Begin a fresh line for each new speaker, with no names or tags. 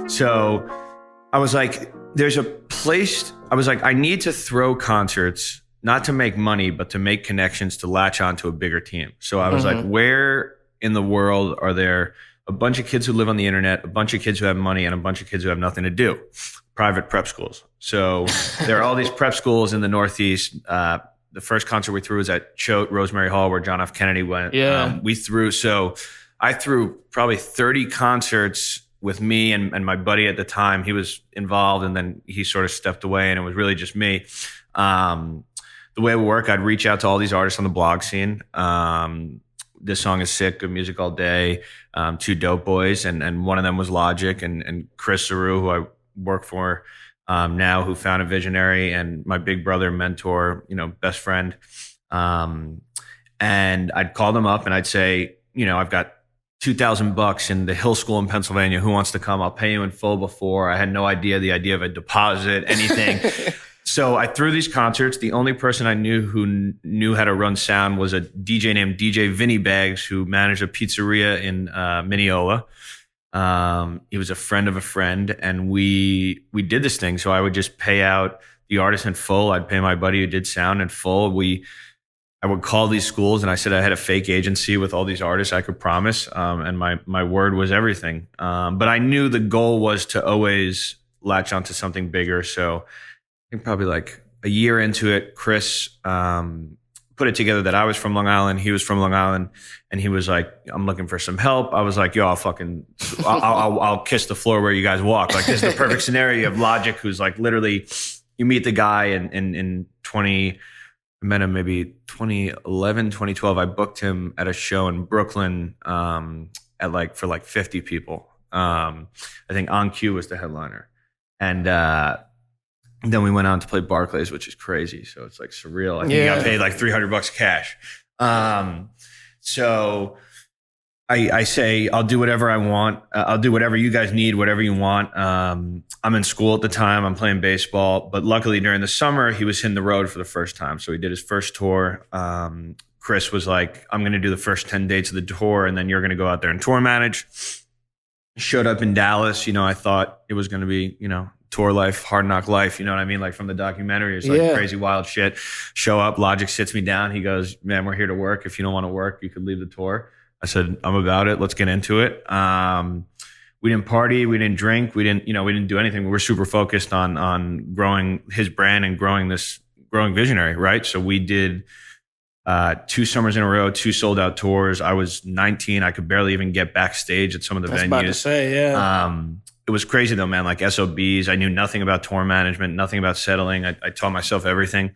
So I was like, there's a place, I was like, I need to throw concerts, not to make money, but to make connections to latch onto a bigger team. So I was like, where in the world are there a bunch of kids who live on the internet, a bunch of kids who have money, and a bunch of kids who have nothing to do? Private prep schools. So there are all these prep schools in the Northeast. The first concert we threw was at Choate Rosemary Hall, where John F. Kennedy went.
Yeah.
I threw probably 30 concerts with me and my buddy at the time. He was involved, and then he sort of stepped away, and it was really just me. The way it would work, I'd reach out to all these artists on the blog scene. This song is sick, good music all day. Two dope boys, and one of them was Logic and Chris Zarou, who I work for now, who founded Visionary, and my big brother, mentor, best friend. And I'd call them up and I'd say, I've got $2,000 in the Hill School in Pennsylvania. Who wants to come? I'll pay you in full. Before I had no idea the idea of a deposit, anything. So I threw these concerts. The only person I knew who knew how to run sound was a DJ named DJ Vinny Bags, who managed a pizzeria in Mineola. He was a friend of a friend, and we did this thing. So I would just pay out the artist in full. I'd pay my buddy who did sound in full. I would call these schools, and I said I had a fake agency with all these artists I could promise, and my word was everything. But I knew the goal was to always latch onto something bigger. So I think probably like a year into it, Chris put it together that I was from Long Island, he was from Long Island, and he was like, I'm looking for some help. I was like, yo, I'll kiss the floor where you guys walk. Like, this is the perfect scenario. You have Logic, who's like, literally, you meet the guy in 20, I met him maybe 2011, 2012. I booked him at a show in Brooklyn for 50 people. I think On Cue was the headliner. And then we went on to play Barclays, which is crazy. So it's like surreal. I think I got paid like $300 cash. So I say, I'll do whatever I want. I'll do whatever you guys need, whatever you want. I'm in school at the time. I'm playing baseball. But luckily during the summer, he was hitting the road for the first time. So he did his first tour. Chris was like, I'm going to do the first 10 dates of the tour, and then you're going to go out there and tour manage. Showed up in Dallas. I thought it was going to be, tour life, hard knock life. You know what I mean? Like from the documentary, it's like crazy, wild shit. Show up, Logic sits me down. He goes, man, we're here to work. If you don't want to work, you could leave the tour. I said, I'm about it. Let's get into it. We didn't party. We didn't drink. We didn't do anything. We were super focused on growing his brand and growing Visionary, right? So we did 2 summers in a row, 2 sold out tours. I was 19. I could barely even get backstage at some of the venues.
About to say, yeah.
It was crazy though, man. Like SOBs. I knew nothing about tour management, nothing about settling. I taught myself everything.